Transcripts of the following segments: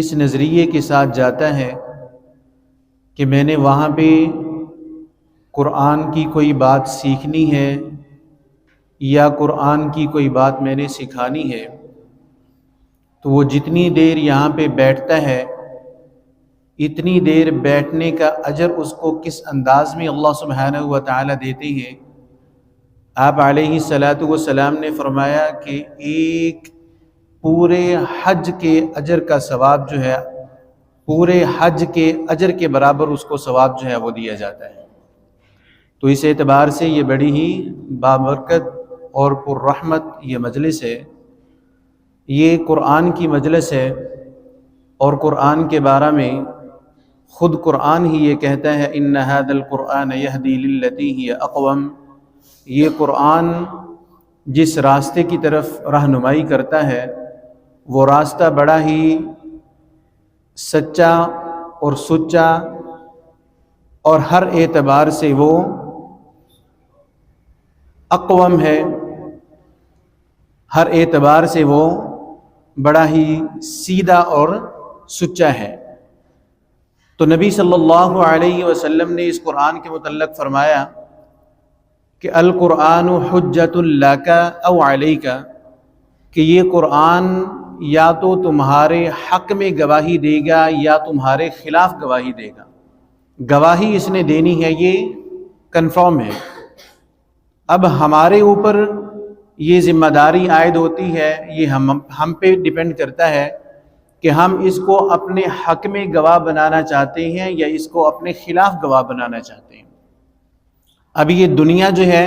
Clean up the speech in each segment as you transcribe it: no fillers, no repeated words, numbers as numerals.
اس نظریے کے ساتھ جاتا ہے کہ میں نے وہاں پہ قرآن کی کوئی بات سیکھنی ہے یا قرآن کی کوئی بات میں نے سکھانی ہے، تو وہ جتنی دیر یہاں پہ بیٹھتا ہے اتنی دیر بیٹھنے کا اجر اس کو کس انداز میں اللہ سبحانہ و تعالیٰ دیتے ہیں۔ آپ علیہ الصلاۃ والسلام نے فرمایا کہ ایک پورے حج کے اجر کا ثواب جو ہے، پورے حج کے اجر کے برابر اس کو ثواب جو ہے وہ دیا جاتا ہے۔ تو اس اعتبار سے یہ بڑی ہی بابرکت اور پررحمت یہ مجلس ہے، یہ قرآن کی مجلس ہے، اور قرآن کے بارے میں خود قرآن ہی یہ کہتا ہے ان ھذا القرآن یہدی للتی ہی اقوم، یہ قرآن جس راستے کی طرف رہنمائی کرتا ہے وہ راستہ بڑا ہی سچا اور سچا، اور ہر اعتبار سے وہ اقوم ہے، ہر اعتبار سے وہ بڑا ہی سیدھا اور سچا ہے۔ تو نبی صلی اللہ علیہ وسلم نے اس قرآن کے متعلق فرمایا کہ القرآن حجۃ لک او علیک، کہ یہ قرآن یا تو تمہارے حق میں گواہی دے گا یا تمہارے خلاف گواہی دے گا۔ گواہی اس نے دینی ہے، یہ کنفرم ہے۔ اب ہمارے اوپر یہ ذمہ داری عائد ہوتی ہے، یہ ہم پہ ڈیپینڈ کرتا ہے کہ ہم اس کو اپنے حق میں گواہ بنانا چاہتے ہیں یا اس کو اپنے خلاف گواہ بنانا چاہتے ہیں۔ اب یہ دنیا جو ہے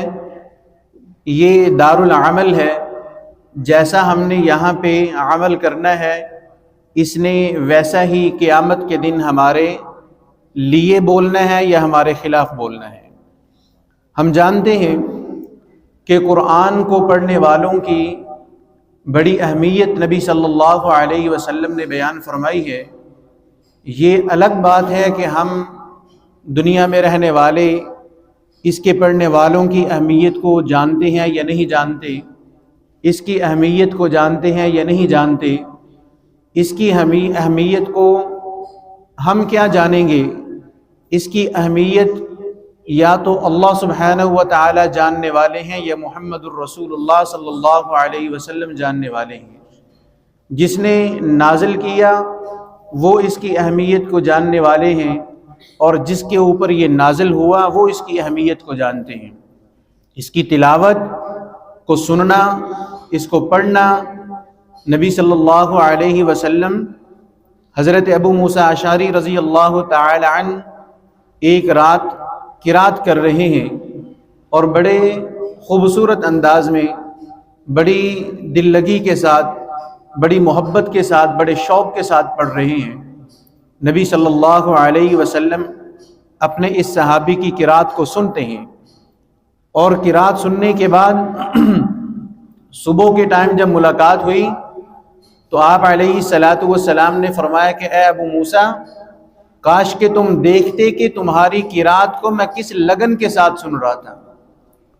یہ دار العمل ہے، جیسا ہم نے یہاں پہ عمل کرنا ہے اس نے ویسا ہی قیامت کے دن ہمارے لیے بولنا ہے یا ہمارے خلاف بولنا ہے۔ ہم جانتے ہیں کہ قرآن کو پڑھنے والوں کی بڑی اہمیت نبی صلی اللہ علیہ وسلم نے بیان فرمائی ہے۔ یہ الگ بات ہے کہ ہم دنیا میں رہنے والے اس کے پڑھنے والوں کی اہمیت کو جانتے ہیں یا نہیں جانتے، اس کی اہمیت کو جانتے ہیں یا نہیں جانتے، اس کی اہمیت کو ہم کیا جانیں گے، اس کی اہمیت یا تو اللہ سبحانہ و تعالی جاننے والے ہیں یا محمد الرسول اللہ صلی اللہ علیہ وسلم جاننے والے ہیں۔ جس نے نازل کیا وہ اس کی اہمیت کو جاننے والے ہیں، اور جس کے اوپر یہ نازل ہوا وہ اس کی اہمیت کو جانتے ہیں۔ اس کی تلاوت کو سننا، اس کو پڑھنا، نبی صلی اللہ علیہ وسلم حضرت ابو موسیٰ اشعری رضی اللہ تعالی عنہ ایک رات قرات کر رہے ہیں اور بڑے خوبصورت انداز میں، بڑی دل لگی کے ساتھ، بڑی محبت کے ساتھ، بڑے شوق کے ساتھ پڑھ رہے ہیں۔ نبی صلی اللہ علیہ وسلم اپنے اس صحابی کی قرات کو سنتے ہیں، اور قرات سننے کے بعد صبح کے ٹائم جب ملاقات ہوئی تو آپ علیہ الصلاۃ والسلام نے فرمایا کہ اے ابو موسیٰ، کاش کہ تم دیکھتے کہ تمہاری قرات کو میں کس لگن کے ساتھ سن رہا تھا۔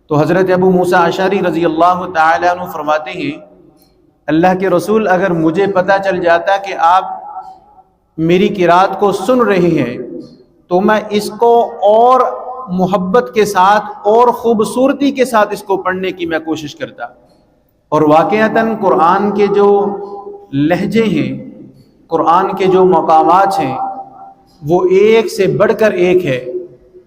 تو حضرت ابو موسیٰ اشعری رضی اللہ تعالی عنہ فرماتے ہیں اللہ کے رسول، اگر مجھے پتہ چل جاتا کہ آپ میری قرات کو سن رہے ہیں تو میں اس کو اور محبت کے ساتھ اور خوبصورتی کے ساتھ اس کو پڑھنے کی میں کوشش کرتا۔ اور واقعتاً قرآن کے جو لہجے ہیں، قرآن کے جو مقامات ہیں، وہ ایک سے بڑھ کر ایک ہے،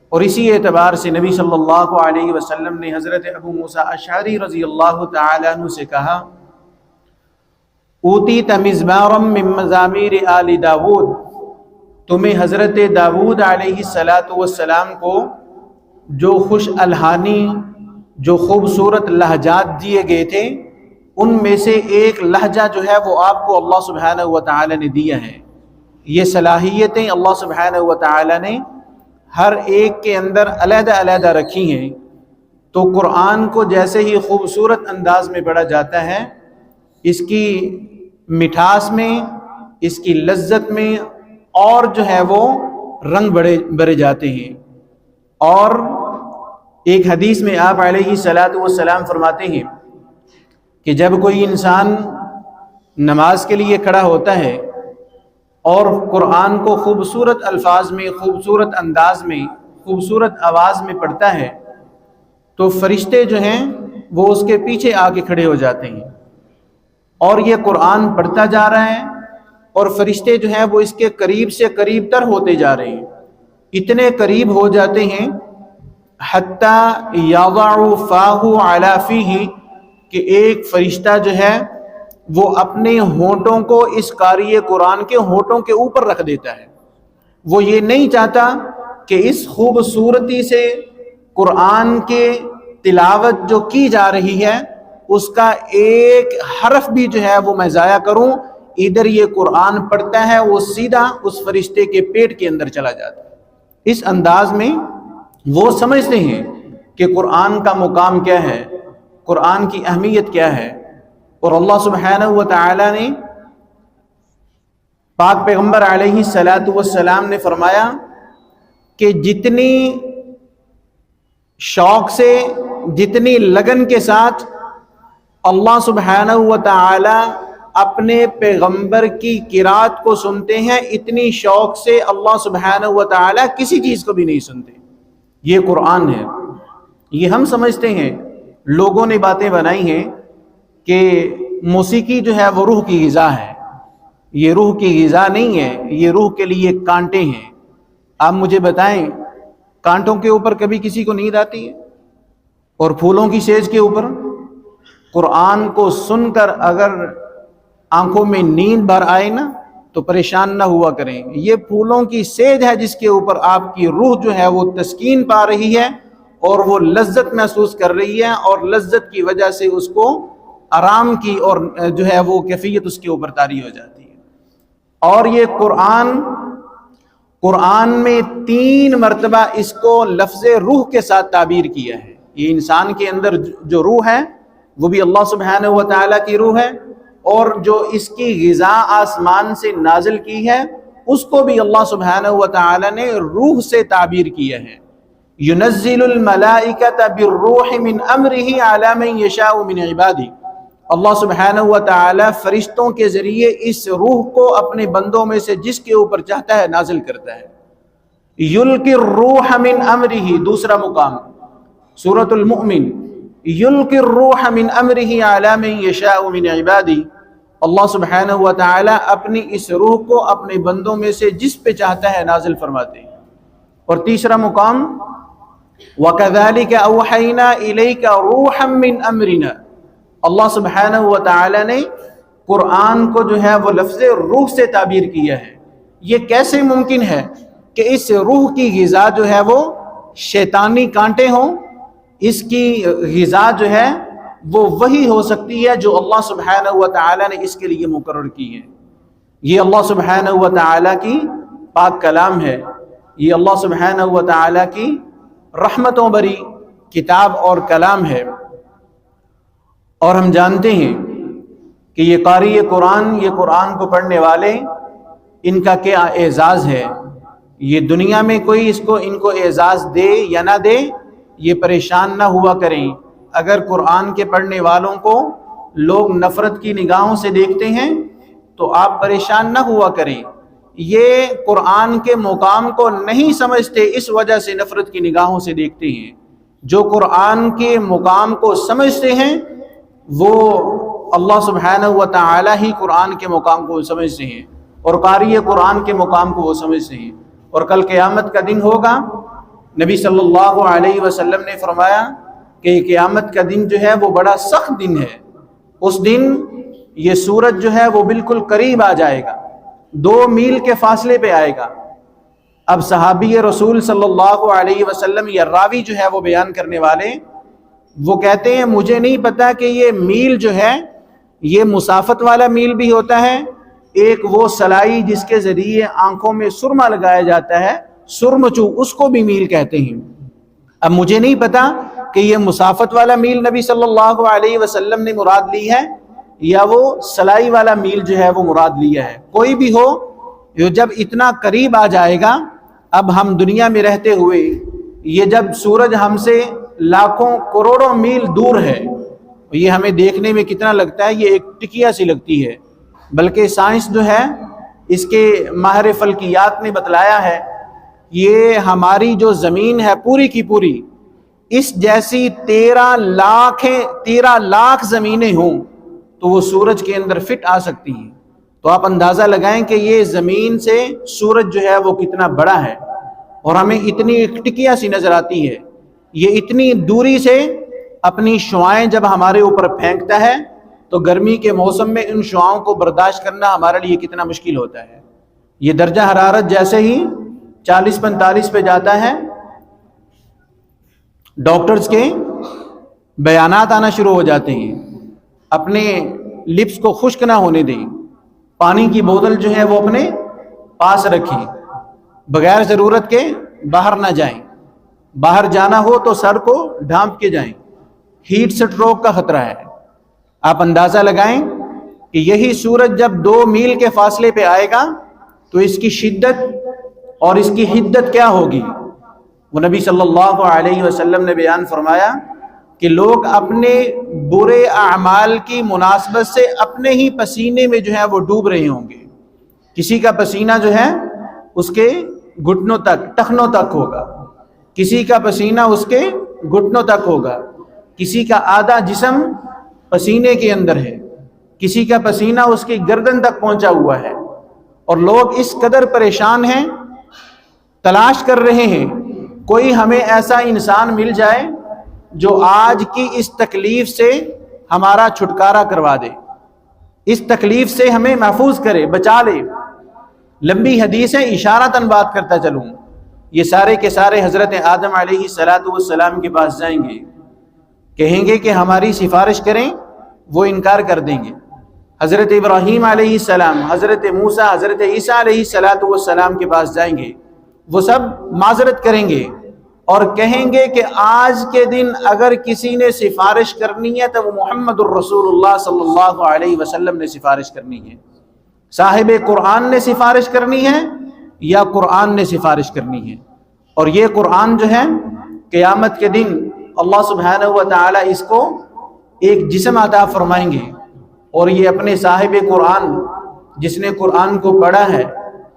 اور اسی اعتبار سے نبی صلی اللہ علیہ وسلم نے حضرت ابو موسیٰ اشعری رضی اللہ تعالی عنہ سے کہا اوتیت مزمارا من مزامیر آل داود، تمہیں حضرت داود علیہ السلام کو جو خوش الحانی، جو خوبصورت لہجات دیے گئے تھے، ان میں سے ایک لہجہ جو ہے وہ آپ کو اللہ سبحانہ و تعالی نے دیا ہے۔ یہ صلاحیتیں اللہ سبحانہ و تعالی نے ہر ایک کے اندر علیحدہ علیحدہ رکھی ہیں۔ تو قرآن کو جیسے ہی خوبصورت انداز میں پڑھا جاتا ہے، اس کی مٹھاس میں، اس کی لذت میں اور جو ہے وہ رنگ بڑھے جاتے ہیں۔ اور ایک حدیث میں آپ علیہ الصلاۃ والسلام فرماتے ہیں کہ جب کوئی انسان نماز کے لیے کھڑا ہوتا ہے اور قرآن کو خوبصورت الفاظ میں، خوبصورت انداز میں، خوبصورت آواز میں پڑھتا ہے تو فرشتے جو ہیں وہ اس کے پیچھے آ کے کھڑے ہو جاتے ہیں، اور یہ قرآن پڑھتا جا رہا ہے اور فرشتے جو ہیں وہ اس کے قریب سے قریب تر ہوتے جا رہے ہیں، اتنے قریب ہو جاتے ہیں حتی یضع فاہ علی فیہ، کہ ایک فرشتہ جو ہے وہ اپنے ہونٹوں کو اس قاری قرآن کے ہونٹوں کے اوپر رکھ دیتا ہے۔ وہ یہ نہیں چاہتا کہ اس خوبصورتی سے قرآن کے تلاوت جو کی جا رہی ہے اس کا ایک حرف بھی جو ہے وہ میں ضائع کروں، ادھر یہ قرآن پڑھتا ہے وہ سیدھا اس فرشتے کے پیٹ کے اندر چلا جاتا ہے۔ اس انداز میں وہ سمجھتے ہیں کہ قرآن کا مقام کیا ہے، قرآن کی اہمیت کیا ہے، اور اللہ سبحانہ و تعالی نے پاک پیغمبر علیہ الصلاۃ والسلام نے فرمایا کہ جتنی شوق سے، جتنی لگن کے ساتھ اللہ سبحانہ و تعالی اپنے پیغمبر کی قرات کو سنتے ہیں، اتنی شوق سے اللہ سبحانہ و تعالی کسی چیز کو بھی نہیں سنتے۔ یہ قرآن ہے۔ یہ ہم سمجھتے ہیں، لوگوں نے باتیں بنائی ہیں کہ موسیقی جو ہے وہ روح کی غذا ہے۔ یہ روح کی غذا نہیں ہے، یہ روح کے لیے کانٹے ہیں۔ آپ مجھے بتائیں، کانٹوں کے اوپر کبھی کسی کو نیند آتی ہے؟ اور پھولوں کی سیج کے اوپر؟ قرآن کو سن کر اگر آنکھوں میں نیند بھر آئے نا تو پریشان نہ ہوا کریں۔ یہ پھولوں کی سیج ہے جس کے اوپر آپ کی روح جو ہے وہ تسکین پا رہی ہے اور وہ لذت محسوس کر رہی ہے، اور لذت کی وجہ سے اس کو آرام کی اور جو ہے وہ کیفیت اس کے اوپر طاری ہو جاتی ہے۔ اور یہ قرآن میں 3 مرتبہ اس کو لفظ روح کے ساتھ تعبیر کیا ہے۔ یہ انسان کے اندر جو روح ہے وہ بھی اللہ سبحانہ و تعالیٰ کی روح ہے، اور جو اس کی غذا آسمان سے نازل کی ہے اس کو بھی اللہ سبحانہ و تعالیٰ نے روح سے تعبیر کیا ہے۔ ينزل الملائکۃ بالروح من امرہ علی من یشاء من عبادہ، اللہ سبحانہ و تعالیٰ فرشتوں کے ذریعے اس روح کو اپنے بندوں میں سے جس کے اوپر چاہتا ہے نازل کرتا ہے۔ یلقی الروح من امرہ، دوسرا مقام سورۃ المؤمن، یلقی الروح من امرہ علی من یشاء من عبادہ، اللہ سبحانہ و تعالیٰ اپنی اس روح کو اپنے بندوں میں سے جس پہ چاہتا ہے نازل فرماتے ہیں۔ اور تیسرا مقام وَكَذَلِكَ أَوْحَيْنَا إِلَيْكَ رُوحًا مِّنْ أَمْرِنَا، اللہ سبحانہ و تعالیٰ نے قرآن کو جو ہے وہ لفظ روح سے تعبیر کیا ہے۔ یہ کیسے ممکن ہے کہ اس روح کی غذا جو ہے وہ شیطانی کانٹے ہوں؟ اس کی غذا جو ہے وہ وہی ہو سکتی ہے جو اللہ سبحانہ و تعالیٰ نے اس کے لیے مقرر کی ہے۔ یہ اللہ سبحانہ و تعالیٰ کی پاک کلام ہے، یہ اللہ سبحانہ و تعالیٰ کی رحمتوں بری کتاب اور کلام ہے۔ اور ہم جانتے ہیں کہ یہ قاری قرآن، یہ قرآن کو پڑھنے والے، ان کا کیا اعزاز ہے۔ یہ دنیا میں کوئی ان کو اعزاز دے یا نہ دے، یہ پریشان نہ ہوا کریں۔ اگر قرآن کے پڑھنے والوں کو لوگ نفرت کی نگاہوں سے دیکھتے ہیں تو آپ پریشان نہ ہوا کریں۔ یہ قرآن کے مقام کو نہیں سمجھتے، اس وجہ سے نفرت کی نگاہوں سے دیکھتے ہیں۔ جو قرآن کے مقام کو سمجھتے ہیں وہ اللہ سبحانہ و تعالیٰ ہی قرآن کے مقام کو سمجھتے ہیں، اور قاری قرآن کے مقام کو وہ سمجھتے ہیں۔ اور کل قیامت کا دن ہوگا، نبی صلی اللہ علیہ وسلم نے فرمایا کہ قیامت کا دن جو ہے وہ بڑا سخت دن ہے۔ اس دن یہ سورج جو ہے وہ بالکل قریب آ جائے گا، 2 میل کے فاصلے پہ آئے گا۔ اب صحابی رسول صلی اللہ علیہ وسلم یا راوی جو ہے وہ بیان کرنے والے، وہ کہتے ہیں مجھے نہیں پتا کہ یہ میل جو ہے یہ مسافت والا میل بھی ہوتا ہے، ایک وہ سلائی جس کے ذریعے آنکھوں میں سرما لگایا جاتا ہے، سرمچو، اس کو بھی میل کہتے ہیں۔ اب مجھے نہیں پتا کہ یہ مسافت والا میل نبی صلی اللہ علیہ وسلم نے مراد لی ہے یا وہ سلائی والا میل جو ہے وہ مراد لیا ہے۔ کوئی بھی ہو، جب اتنا قریب آ جائے گا، اب ہم دنیا میں رہتے ہوئے یہ جب سورج ہم سے لاکھوں کروڑوں میل دور ہے، یہ ہمیں دیکھنے میں کتنا لگتا ہے، یہ ایک ٹکیا سی لگتی ہے، بلکہ سائنس جو ہے اس کے ماہر فلکیات نے بتلایا ہے، یہ ہماری جو زمین ہے پوری کی پوری، اس جیسی 13 لاکھ زمینیں ہوں تو وہ سورج کے اندر فٹ آ سکتی ہیں۔ تو آپ اندازہ لگائیں کہ یہ زمین سے سورج جو ہے وہ کتنا بڑا ہے، اور ہمیں اتنی ٹکیا سی نظر آتی ہے۔ یہ اتنی دوری سے اپنی شعاعیں جب ہمارے اوپر پھینکتا ہے تو گرمی کے موسم میں ان شعاؤں کو برداشت کرنا ہمارے لیے کتنا مشکل ہوتا ہے۔ یہ درجہ حرارت جیسے ہی 40-45 پہ جاتا ہے، ڈاکٹرز کے بیانات آنا شروع ہو جاتے ہیں، اپنے لپس کو خشک نہ ہونے دیں، پانی کی بوتل جو ہے وہ اپنے پاس رکھیں، بغیر ضرورت کے باہر نہ جائیں، باہر جانا ہو تو سر کو ڈھانپ کے جائیں، ہیٹ سٹروک کا خطرہ ہے۔ آپ اندازہ لگائیں کہ یہی سورج جب 2 میل کے فاصلے پہ آئے گا تو اس کی شدت اور اس کی حدت کیا ہوگی۔ وہ نبی صلی اللہ علیہ وسلم نے بیان فرمایا کہ لوگ اپنے برے اعمال کی مناسبت سے اپنے ہی پسینے میں جو ہے وہ ڈوب رہے ہوں گے۔ کسی کا پسینہ جو ہے اس کے گھٹنوں تک، ٹخنوں تک ہوگا، کسی کا پسینہ اس کے گھٹنوں تک ہوگا، کسی کا آدھا جسم پسینے کے اندر ہے، کسی کا پسینہ اس کی گردن تک پہنچا ہوا ہے، اور لوگ اس قدر پریشان ہیں، تلاش کر رہے ہیں کوئی ہمیں ایسا انسان مل جائے جو آج کی اس تکلیف سے ہمارا چھٹکارا کروا دے، اس تکلیف سے ہمیں محفوظ کرے، بچا لے۔ لمبی حدیث ہے، اشارتاً بات کرتا چلوں، یہ سارے کے سارے حضرت آدم علیہ السلام کے پاس جائیں گے، کہیں گے کہ ہماری سفارش کریں، وہ انکار کر دیں گے۔ حضرت ابراہیم علیہ السلام، حضرت موسیٰ، حضرت عیسیٰ علیہ السلام کے پاس جائیں گے، وہ سب معذرت کریں گے اور کہیں گے کہ آج کے دن اگر کسی نے سفارش کرنی ہے تو وہ محمد الرسول اللہ صلی اللہ علیہ وسلم نے سفارش کرنی ہے۔ صاحب قرآن نے سفارش کرنی ہے یا قرآن نے سفارش کرنی ہے؟ اور یہ قرآن جو ہے قیامت کے دن اللہ سبحانہ و تعالی اس کو ایک جسم عطا فرمائیں گے، اور یہ اپنے صاحب قرآن، جس نے قرآن کو پڑھا ہے،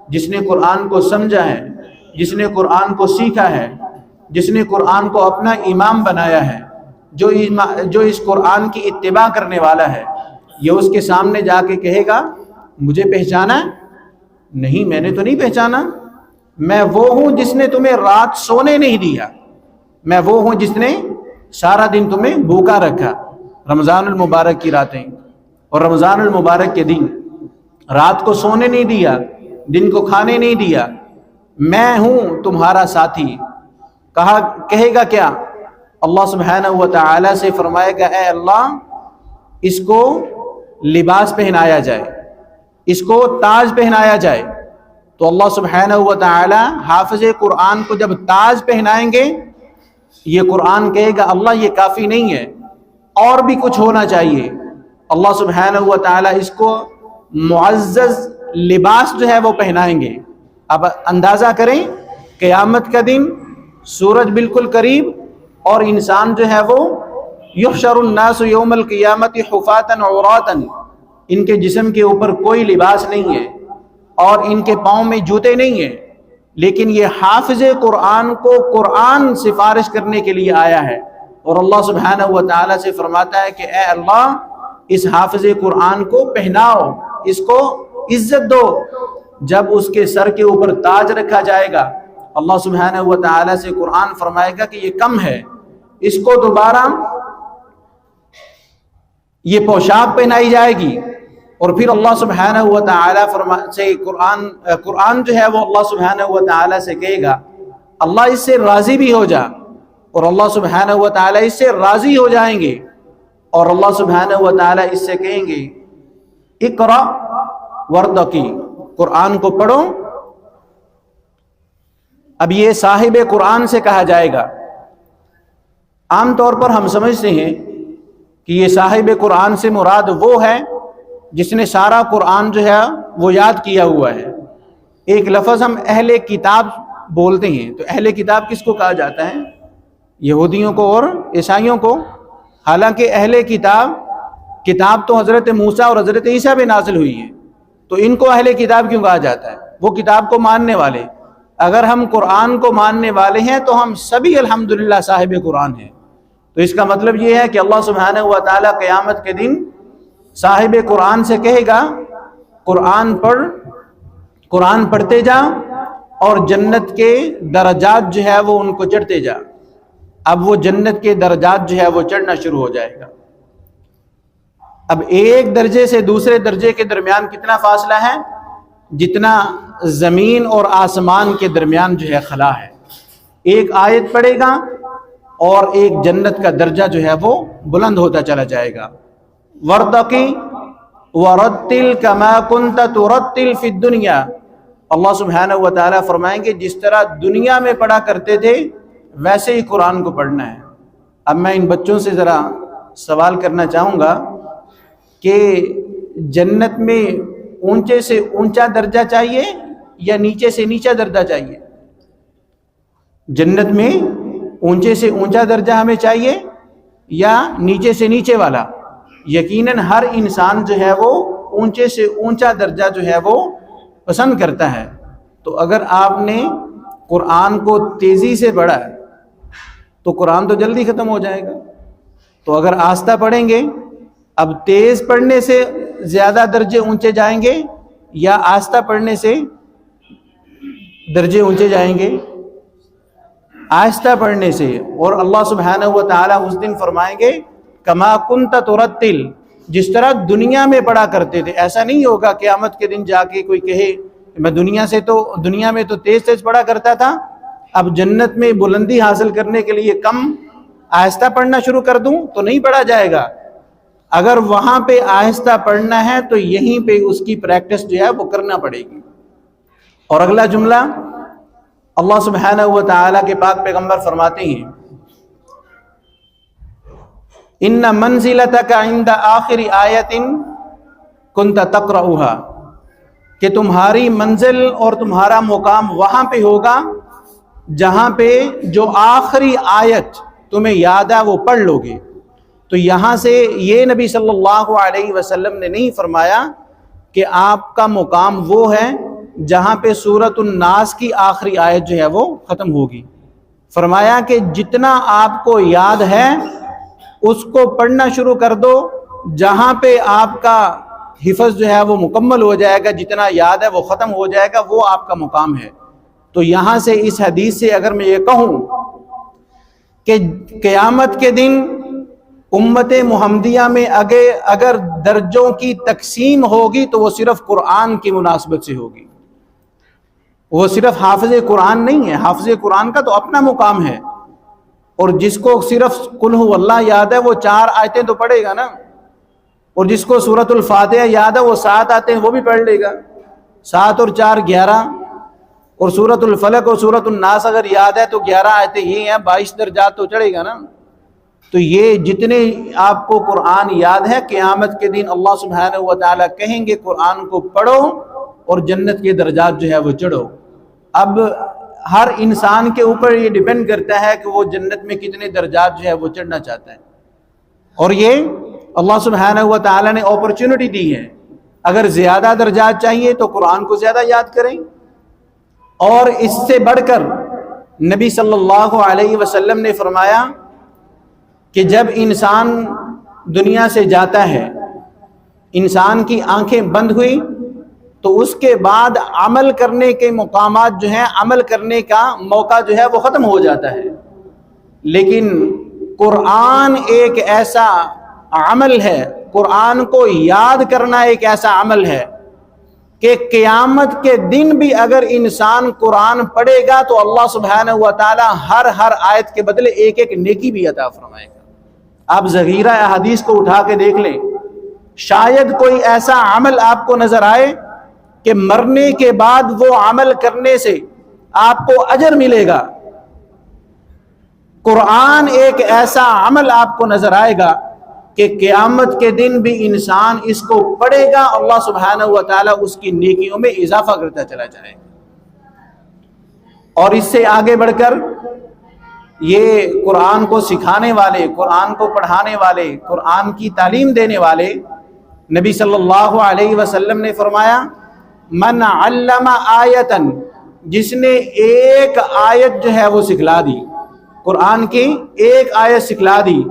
جس نے قرآن کو سمجھا ہے، جس نے قرآن کو سیکھا ہے، جس نے قرآن کو اپنا امام بنایا ہے، جو اس قرآن کی اتباع کرنے والا ہے، یہ اس کے سامنے جا کے کہے گا مجھے پہچانا؟ نہیں، میں نے تو نہیں پہچانا، میں وہ ہوں جس نے تمہیں رات سونے نہیں دیا، میں وہ ہوں جس نے سارا دن تمہیں بھوکا رکھا، رمضان المبارک کی راتیں اور رمضان المبارک کے دن، رات کو سونے نہیں دیا، دن کو کھانے نہیں دیا، میں ہوں تمہارا ساتھی۔ کہے گا کیا؟ اللہ سبحانہ و تعالی سے فرمائے گا اے اللہ اس کو لباس پہنایا جائے، اس کو تاج پہنایا جائے۔ تو اللہ سبحانہ و تعالی حافظ قرآن کو جب تاج پہنائیں گے، یہ قرآن کہے گا اللہ یہ کافی نہیں ہے، اور بھی کچھ ہونا چاہیے۔ اللہ سبحانہ و تعالی اس کو معزز لباس جو ہے وہ پہنائیں گے۔ اب اندازہ کریں، قیامت کا دن، سورج بالکل قریب، اور انسان جو ہے وہ یحشر الناس یوم القیامت حفاۃ عراۃ، ان کے جسم کے اوپر کوئی لباس نہیں ہے اور ان کے پاؤں میں جوتے نہیں ہیں، لیکن یہ حافظ قرآن کو قرآن سفارش کرنے کے لیے آیا ہے، اور اللہ سبحانہ و تعالی سے فرماتا ہے کہ اے اللہ اس حافظ قرآن کو پہناؤ، اس کو عزت دو۔ جب اس کے سر کے اوپر تاج رکھا جائے گا، اللہ سبحانہ و تعالی سے قرآن فرمائے گا کہ یہ کم ہے، اس کو دوبارہ یہ پوشاک پہنائی جائے گی، اور پھر اللہ سبحانہ و تعالی سے قرآن جو ہے وہ اللہ سبحانہ و تعالی سے کہے گا اللہ اس سے راضی بھی ہو جا، اور اللہ سبحانہ و تعالی اس سے راضی ہو جائیں گے، اور اللہ سبحانہ و تعالی اس سے کہیں گے اقرأ وارتقی، قرآن کو پڑھو۔ اب یہ صاحب قرآن سے کہا جائے گا۔ عام طور پر ہم سمجھتے ہیں کہ یہ صاحب قرآن سے مراد وہ ہے جس نے سارا قرآن جو ہے وہ یاد کیا ہوا ہے۔ ایک لفظ ہم اہل کتاب بولتے ہیں، تو اہل کتاب کس کو کہا جاتا ہے؟ یہودیوں کو اور عیسائیوں کو۔ حالانکہ اہل کتاب تو حضرت موسیٰ اور حضرت عیسیٰ پہ نازل ہوئی ہے، تو ان کو اہل کتاب کیوں کہا جاتا ہے؟ وہ کتاب کو ماننے والے۔ اگر ہم قرآن کو ماننے والے ہیں تو ہم سبھی الحمدللہ صاحب قرآن ہیں۔ تو اس کا مطلب یہ ہے کہ اللہ سبحانہ و تعالیٰ قیامت کے دن صاحب قرآن سے کہے گا قرآن پڑھ، قرآن پڑھتے جا اور جنت کے درجات جو ہے وہ ان کو چڑھتے جا۔ اب وہ جنت کے درجات جو ہے وہ چڑھنا شروع ہو جائے گا۔ اب ایک درجے سے دوسرے درجے کے درمیان کتنا فاصلہ ہے؟ جتنا زمین اور آسمان کے درمیان جو ہے خلا ہے۔ ایک آیت پڑھے گا اور ایک جنت کا درجہ جو ہے وہ بلند ہوتا چلا جائے گا۔ وَارْتَقِ وَرَتِّلْ كَمَا كُنْتَ تُرَتِّلْ فِي الدُّنْيَا، اللہ سبحانہ و تعالیٰ فرمائیں گے جس طرح دنیا میں پڑھا کرتے تھے ویسے ہی قرآن کو پڑھنا ہے۔ اب میں ان بچوں سے ذرا سوال کرنا چاہوں گا کہ جنت میں اونچے سے اونچا درجہ چاہیے یا نیچے سے نیچا درجہ چاہیے؟ جنت میں اونچے سے اونچا درجہ ہمیں چاہیے یا نیچے سے نیچے والا؟ یقیناً ہر انسان جو ہے وہ اونچے سے اونچا درجہ جو ہے وہ پسند کرتا ہے۔ تو اگر آپ نے قرآن کو تیزی سے پڑھا تو قرآن تو جلدی ختم ہو جائے گا، تو اگر آہستہ پڑھیں گے، اب تیز پڑھنے سے زیادہ درجے اونچے جائیں گے یا آہستہ پڑھنے سے درجے اونچے جائیں گے؟ آہستہ پڑھنے سے۔ اور اللہ سبحانہ و تعالیٰ اس دن فرمائیں گے کما کنت ترتل، جس طرح دنیا میں پڑھا کرتے تھے۔ ایسا نہیں ہوگا قیامت کے دن جا کے کوئی کہے میں دنیا میں تو تیز تیز پڑھا کرتا تھا، اب جنت میں بلندی حاصل کرنے کے لیے کم آہستہ پڑھنا شروع کر دوں، تو نہیں پڑھا جائے گا۔ اگر وہاں پہ آہستہ پڑھنا ہے تو یہیں پہ اس کی پریکٹس جو ہے وہ کرنا پڑے گی۔ اور اگلا جملہ اللہ سبحانہ و تعالیٰ کے پاک پیغمبر فرماتے ہیں ان منزلتک عند آخر آیت کنت تقرؤها، کہ تمہاری منزل اور تمہارا مقام وہاں پہ ہوگا جہاں پہ جو آخری آیت تمہیں یاد ہے وہ پڑھ لو گے۔ تو یہاں سے یہ نبی صلی اللہ علیہ وسلم نے نہیں فرمایا کہ آپ کا مقام وہ ہے جہاں پہ سورۃ الناس کی آخری آیت جو ہے وہ ختم ہوگی۔ فرمایا کہ جتنا آپ کو یاد ہے اس کو پڑھنا شروع کر دو، جہاں پہ آپ کا حفظ جو ہے وہ مکمل ہو جائے گا، جتنا یاد ہے وہ ختم ہو جائے گا، وہ آپ کا مقام ہے۔ تو یہاں سے اس حدیث سے اگر میں یہ کہوں کہ قیامت کے دن امت محمدیہ میں اگر درجوں کی تقسیم ہوگی تو وہ صرف قرآن کی مناسبت سے ہوگی، وہ صرف حافظ قرآن نہیں ہے۔ حافظ قرآن کا تو اپنا مقام ہے، اور جس کو صرف قل هو اللہ یاد ہے وہ 4 آیتیں تو پڑھے گا نا، اور جس کو سورۃ الفاتحہ یاد ہے وہ 7 آیتیں وہ بھی پڑھ لے گا، 7 اور 4 11، اور سورۃ الفلق اور سورۃ الناس اگر یاد ہے تو 11 آیتیں یہ ہیں، 22 درجات تو چڑھے گا نا۔ تو یہ جتنے آپ کو قرآن یاد ہے قیامت کے دن اللہ سبحانہ و تعالیٰ کہیں گے قرآن کو پڑھو اور جنت کے درجات جو ہے وہ چڑھو۔ اب ہر انسان کے اوپر یہ ڈیپینڈ کرتا ہے کہ وہ جنت میں کتنے درجات جو ہے وہ چڑھنا چاہتا ہے، اور یہ اللہ سبحانہ و تعالیٰ نے اپرچونٹی دی ہے۔ اگر زیادہ درجات چاہیے تو قرآن کو زیادہ یاد کریں، اور اس سے بڑھ کر نبی صلی اللہ علیہ وسلم نے فرمایا کہ جب انسان دنیا سے جاتا ہے، انسان کی آنکھیں بند ہوئی تو اس کے بعد عمل کرنے کے مقامات جو ہیں، عمل کرنے کا موقع جو ہے وہ ختم ہو جاتا ہے، لیکن قرآن ایک ایسا عمل ہے، قرآن کو یاد کرنا ایک ایسا عمل ہے کہ قیامت کے دن بھی اگر انسان قرآن پڑھے گا تو اللہ سبحانہ و تعالی ہر آیت کے بدلے ایک ایک نیکی بھی عطا فرمائے گا۔ آپ ذخیرہ احادیث کو اٹھا کے دیکھ لیں، شاید کوئی ایسا عمل آپ کو نظر آئے کہ مرنے کے بعد وہ عمل کرنے سے آپ کو اجر ملے گا۔ قرآن ایک ایسا عمل آپ کو نظر آئے گا کہ قیامت کے دن بھی انسان اس کو پڑھے گا، اللہ سبحانہ و تعالیٰ اس کی نیکیوں میں اضافہ کرتا چلا جائے گا۔ اور اس سے آگے بڑھ کر یہ قرآن کو سکھانے والے، قرآن کو پڑھانے والے، قرآن کی تعلیم دینے والے نبی صلی اللہ علیہ وسلم نے فرمایا من علم آیتن، جس نے ایک آیت جو ہے وہ سکھلا دی، قرآن کی ایک آیت سکھلا دی،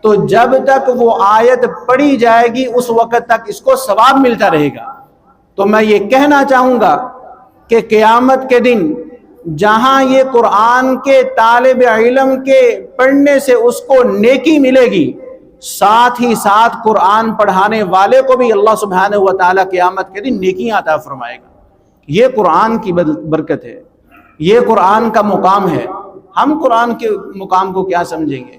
تو جب تک وہ آیت پڑھی جائے گی اس وقت تک اس کو ثواب ملتا رہے گا۔ تو میں یہ کہنا چاہوں گا کہ قیامت کے دن جہاں یہ قرآن کے طالب علم کے پڑھنے سے اس کو نیکی ملے گی، ساتھ ہی ساتھ قرآن پڑھانے والے کو بھی اللہ سبحانہ و تعالیٰ قیامت کے دن نیکیاں عطا فرمائے گا۔ یہ قرآن کی برکت ہے، یہ قرآن کا مقام ہے۔ ہم قرآن کے مقام کو کیا سمجھیں گے؟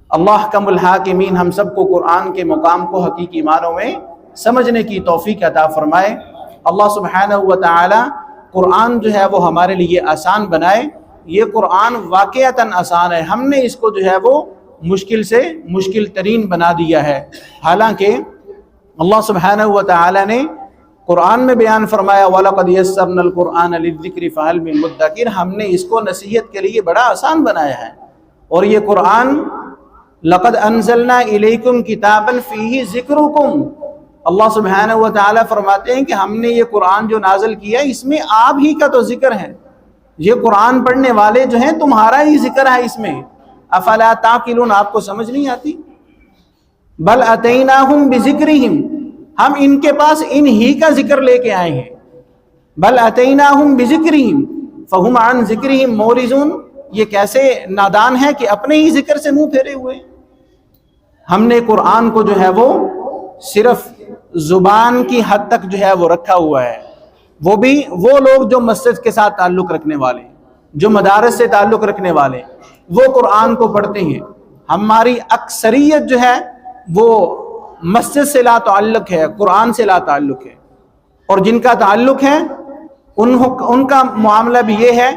اللہ احکم الحاکمین ہم سب کو قرآن کے مقام کو حقیقی معنوں میں سمجھنے کی توفیق عطا فرمائے۔ اللہ سبحانہ و تعالی قرآن جو ہے وہ ہمارے لیے آسان بنائے۔ یہ قرآن واقعتاً آسان ہے، ہم نے اس کو جو ہے وہ مشکل سے مشکل ترین بنا دیا ہے۔ حالانکہ اللہ سبحانہ و تعالی نے قرآن میں بیان فرمایا وَلَقَدْ يَسَّرْنَا الْقُرْآنَ لِلذِّكْرِ فَهَلْ مِن مُدَّكِرٍ، ہم نے اس کو نصیحت کے لیے بڑا آسان بنایا ہے۔ اور یہ قرآن لَقَدْ أَنزَلْنَا إِلَيْكُمْ كِتَابًا فِيهِ ذِكْرُكُمْ، اللہ سبحانہ و تعالیٰ فرماتے ہیں کہ ہم نے یہ قرآن جو نازل کیا ہے اس میں آپ ہی کا تو ذکر ہے، یہ قرآن پڑھنے والے جو ہیں تمہارا ہی ذکر ہے اس میں۔ افلا تعقلون، آپ کو سمجھ نہیں آتی؟ بل اتیناہم بذکرہم، ہم ان کے پاس ان ہی کا ذکر لے کے آئے ہیں۔ بل اتیناہم بذکرہم فہم عن ذکرہم معرضون، یہ کیسے نادان ہے کہ اپنے ہی ذکر سے منہ پھیرے ہوئے۔ ہم نے قرآن کو جو ہے وہ صرف زبان کی حد تک جو ہے وہ رکھا ہوا ہے، وہ بھی وہ لوگ جو مسجد کے ساتھ تعلق رکھنے والے، جو مدارس سے تعلق رکھنے والے، وہ قرآن کو پڑھتے ہیں۔ ہماری اکثریت جو ہے وہ مسجد سے لا تعلق ہے، قرآن سے لا تعلق ہے، اور جن کا تعلق ہے ان کا معاملہ بھی یہ ہے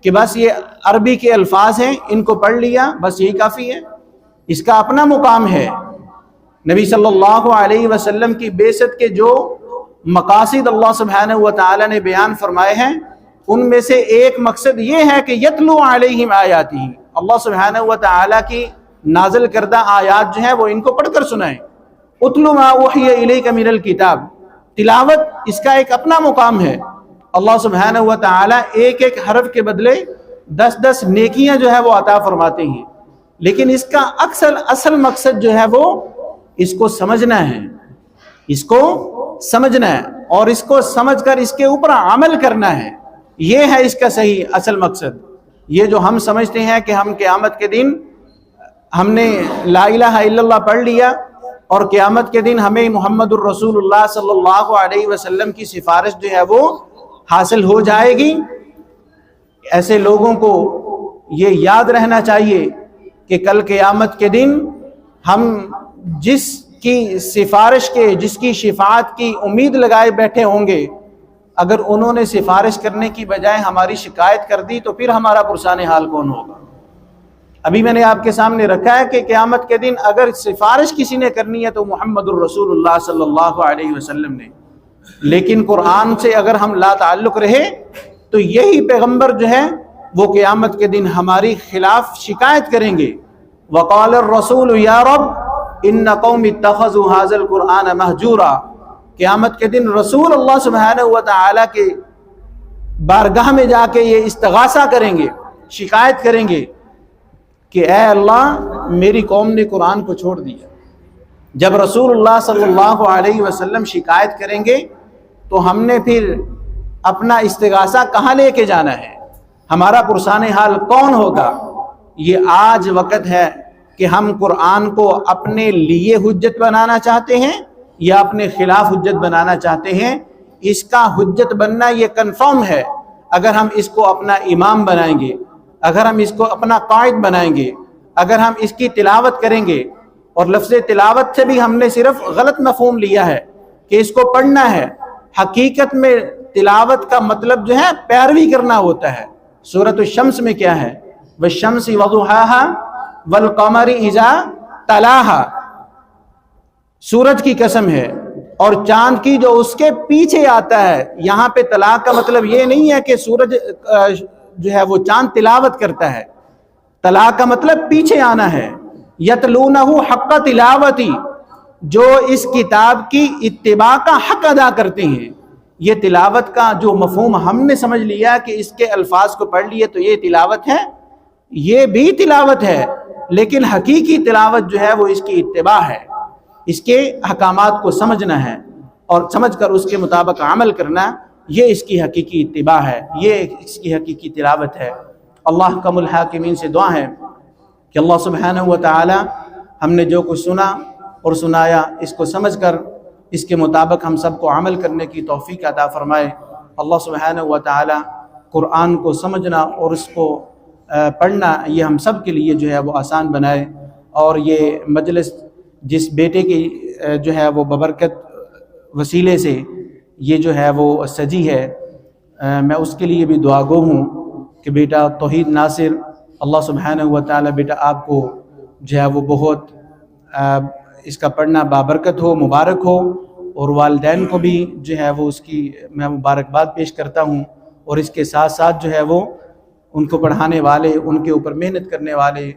کہ بس یہ عربی کے الفاظ ہیں، ان کو پڑھ لیا بس یہی کافی ہے، اس کا اپنا مقام ہے۔ نبی صلی اللہ علیہ وسلم کی بعثت کے جو مقاصد اللہ سبحانہ و تعالی نے بیان فرمائے ہیں ان میں سے ایک مقصد یہ ہے کہ یتلو علیہم آیاتہ، اللہ سبحانہ و تعالی کی نازل کردہ آیات جو ہیں وہ ان کو پڑھ کر سنائیں۔ اتلو ما اوحی الیک من الکتاب، تلاوت اس کا ایک اپنا مقام ہے۔ اللہ سبحانہ و تعالی ایک ایک حرف کے بدلے 10 نیکیاں جو ہے وہ عطا فرماتے ہیں، لیکن اس کا اصل مقصد جو ہے وہ اس کو سمجھنا ہے، اس کو سمجھنا ہے اور اس کو سمجھ کر اس کے اوپر عمل کرنا ہے، یہ ہے اس کا صحیح اصل مقصد۔ یہ جو ہم سمجھتے ہیں کہ ہم قیامت کے دن ہم نے لا الہ الا اللہ پڑھ لیا اور قیامت کے دن ہمیں محمد الرسول اللہ صلی اللہ علیہ وسلم کی سفارش جو ہے وہ حاصل ہو جائے گی، ایسے لوگوں کو یہ یاد رہنا چاہیے کہ کل قیامت کے دن ہم جس کی سفارش کے، جس کی شفاعت کی امید لگائے بیٹھے ہوں گے، اگر انہوں نے سفارش کرنے کی بجائے ہماری شکایت کر دی تو پھر ہمارا پرسان حال کون ہوگا؟ ابھی میں نے آپ کے سامنے رکھا ہے کہ قیامت کے دن اگر سفارش کسی نے کرنی ہے تو محمد الرسول اللہ صلی اللہ علیہ وسلم نے، لیکن قرآن سے اگر ہم لا تعلق رہے تو یہی پیغمبر جو ہے وہ قیامت کے دن ہماری خلاف شکایت کریں گے۔ وقال الرسول یا رب ان قوم اتخذوا هذا القرآن مہجورا، قیامت کے دن رسول اللہ سبحانہ و تعالی کے بارگاہ میں جا کے یہ استغاثہ کریں گے، شکایت کریں گے کہ اے اللہ میری قوم نے قرآن کو چھوڑ دیا۔ جب رسول اللہ صلی اللہ علیہ وسلم شکایت کریں گے تو ہم نے پھر اپنا استغاثہ کہاں لے کے جانا ہے؟ ہمارا پرسان حال کون ہوگا؟ یہ آج وقت ہے کہ ہم قرآن کو اپنے لیے حجت بنانا چاہتے ہیں یا اپنے خلاف حجت بنانا چاہتے ہیں۔ اس کا حجت بننا یہ کنفرم ہے اگر ہم اس کو اپنا امام بنائیں گے، اگر ہم اس کو اپنا قائد بنائیں گے، اگر ہم اس کی تلاوت کریں گے، اور لفظ تلاوت سے بھی ہم نے صرف غلط مفہوم لیا ہے کہ اس کو پڑھنا ہے، حقیقت میں تلاوت کا مطلب جو ہے پیروی کرنا ہوتا ہے۔ سورۃ الشمس میں کیا ہے؟ والشمس وضحاها والقمر اذا تلاها، سورج کی قسم ہے اور چاند کی جو اس کے پیچھے آتا ہے۔ یہاں پہ طلاق کا مطلب یہ نہیں ہے کہ سورج جو ہے وہ چاند تلاوت کرتا ہے، طلاق کا مطلب پیچھے آنا ہے۔ یتلونہ حق تلاوتی، جو اس کتاب کی اتباع کا حق ادا کرتے ہیں، یہ تلاوت کا جو مفہوم ہم نے سمجھ لیا کہ اس کے الفاظ کو پڑھ لیے تو یہ تلاوت ہے، یہ بھی تلاوت ہے، لیکن حقیقی تلاوت جو ہے وہ اس کی اتباع ہے، اس کے احکامات کو سمجھنا ہے اور سمجھ کر اس کے مطابق عمل کرنا، یہ اس کی حقیقی اتباع ہے، یہ اس کی حقیقی تلاوت ہے۔ اللہ حکم الحاکمین سے دعا ہے کہ اللہ سبحانہ و تعالی ہم نے جو کچھ سنا اور سنایا اس کو سمجھ کر اس کے مطابق ہم سب کو عمل کرنے کی توفیق عطا فرمائے۔ اللہ سبحانہ و تعالی قرآن کو سمجھنا اور اس کو پڑھنا یہ ہم سب کے لیے جو ہے وہ آسان بنائے، اور یہ مجلس جس بیٹے کی جو ہے وہ ببرکت وسیلے سے یہ جو ہے وہ سجی ہے، میں اس کے لیے بھی دعا گو ہوں کہ بیٹا توحید ناصر اللہ سبحانہ و تعالی بیٹا آپ کو جو ہے وہ بہت اس کا پڑھنا بابرکت ہو، مبارک ہو، اور والدین کو بھی جو ہے وہ اس کی میں مبارکباد پیش کرتا ہوں، اور اس کے ساتھ ساتھ جو ہے وہ ان کو پڑھانے والے، ان کے اوپر محنت کرنے والے،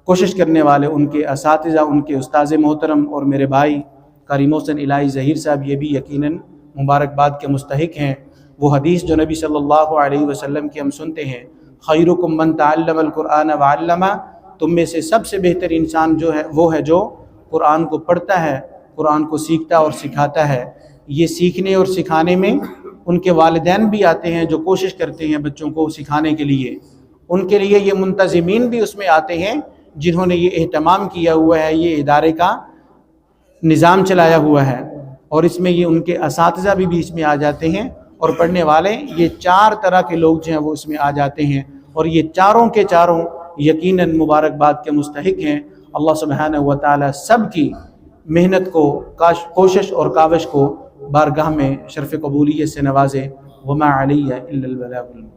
کوشش کرنے والے، ان کے اساتذہ، ان کے استاذ محترم اور میرے بھائی قاری محسن الہی ظہیر صاحب یہ بھی یقیناً مبارکباد کے مستحق ہیں۔ وہ حدیث جو نبی صلی اللہ علیہ وسلم کی ہم سنتے ہیں، خیرکم من تعلم القرآن وعلمہ، تم میں سے سب سے بہتر انسان جو ہے وہ ہے جو قرآن کو پڑھتا ہے، قرآن کو سیکھتا اور سکھاتا ہے۔ یہ سیکھنے اور سکھانے میں ان کے والدین بھی آتے ہیں جو کوشش کرتے ہیں بچوں کو سکھانے کے لیے، ان کے لیے یہ منتظمین بھی اس میں آتے ہیں جنہوں نے یہ اہتمام کیا ہوا ہے، یہ ادارے کا نظام چلایا ہوا ہے، اور اس میں یہ ان کے اساتذہ بھی بیچ میں آ جاتے ہیں، اور پڑھنے والے یہ 4 طرح کے لوگ جو ہیں وہ اس میں آ جاتے ہیں، اور یہ چاروں کے چاروں یقیناً مبارکباد کے مستحق ہیں۔ اللہ سبحانہ و تعالی سب کی محنت کو، کوشش اور کاوش کو بارگاہ میں شرف قبولیت سے نوازے۔ وما علی الا البلاغ المبین۔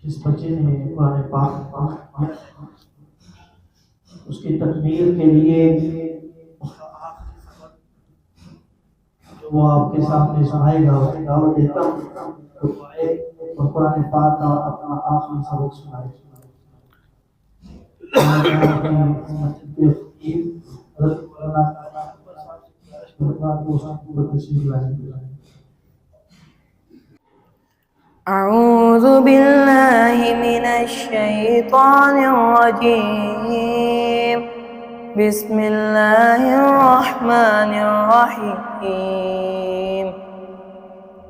جس بچے نے قرآن پاک اس کی تکمیل کے لیے جو وہ آپ کے سامنے سنائے گا اس کی دعوت دیتا ہوں تو آئے اور قرآن پاک کا اپنا آخری سبق سنائے۔ أعوذ بالله من الشيطان الرجيم بسم الله الرحمن الرحيم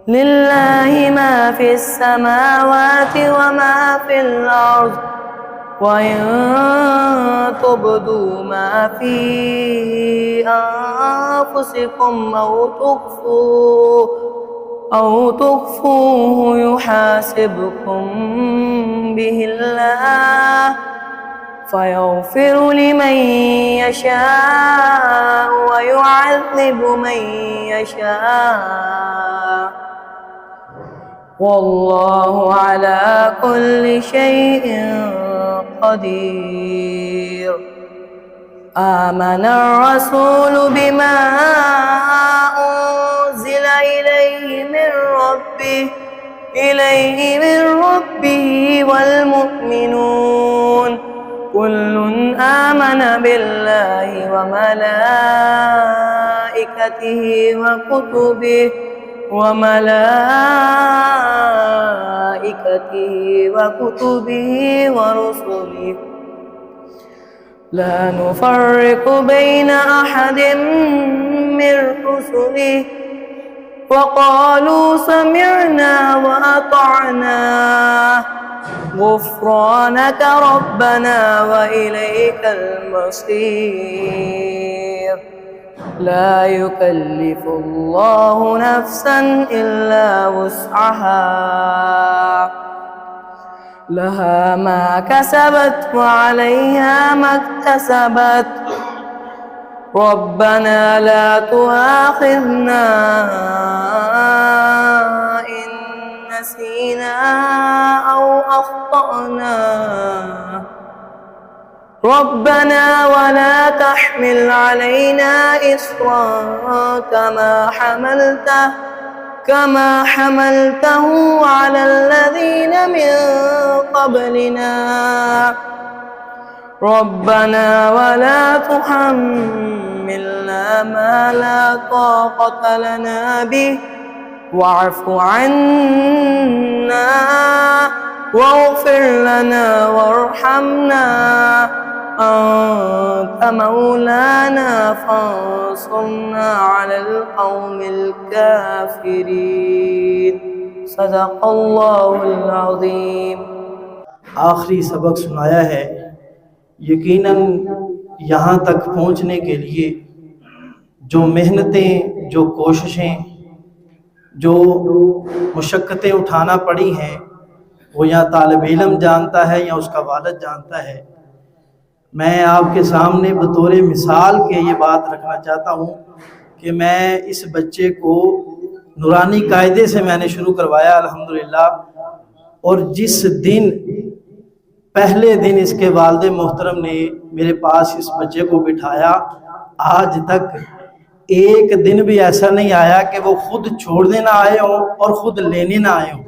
لله ما في السماوات وما في الأرض وإن تبدوا ما في أنفسكم أو تخفوه يحاسبكم به الله فيغفر لمن يشاء ويعذب من يشاء والله على كل شيء قدير آمن الرسول بما أنزل إليه من ربه والمؤمنون كل آمن بالله وملائكته وكتبه ورسله لا نفرق بين أحد من رسله وقالوا سمعنا وأطعنا غفرانك ربنا وإليك المصير لا يكلف الله نفسا إلا وسعها لها ما كسبت وعليها ما اكتسبت ربنا لا تؤاخذنا إن نسينا أو أخطأنا ربنا ولا تحمل علينا إصرا كما حملته على الذين من قبلنا ربنا ولا تحملنا تحملنا ما لا طاقة لنا به واعف عنا واغفر لنا وارحمنا أنت مولانا فانصرنا على القوم الكافرين صدق الله العظيم. آخری سبق سنایا ہے. یقیناً یہاں تک پہنچنے کے لیے جو محنتیں، جو کوششیں، جو مشقتیں اٹھانا پڑی ہیں وہ یا طالب علم جانتا ہے یا اس کا والد جانتا ہے. میں آپ کے سامنے بطور مثال کے یہ بات رکھنا چاہتا ہوں کہ میں اس بچے کو نورانی قاعدے سے میں نے شروع کروایا الحمدللہ، اور جس دن پہلے دن اس کے والد محترم نے میرے پاس اس بچے کو بٹھایا، آج تک ایک دن بھی ایسا نہیں آیا کہ وہ خود چھوڑنے نہ آئے ہوں اور خود لینے نہ آئے ہوں.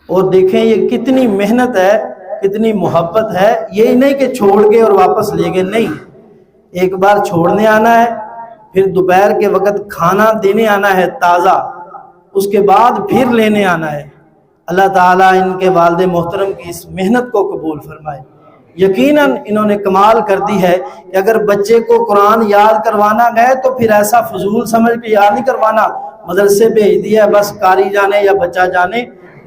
اور دیکھیں یہ کتنی محنت ہے، کتنی محبت ہے. یہی نہیں کہ چھوڑ گئے اور واپس لے گئے، نہیں، ایک بار چھوڑنے آنا ہے، پھر دوپہر کے وقت کھانا دینے آنا ہے تازہ، اس کے بعد پھر لینے آنا ہے. اللہ تعالیٰ ان کے والد محترم کی اس محنت کو قبول فرمائے. یقیناً انہوں نے کمال کر دی ہے کہ اگر بچے کو قرآن یاد کروانا گئے تو پھر ایسا فضول سمجھ کے یاد نہیں کروانا، مدرسے بھیج دیا بس قاری جانے یا بچہ جانے،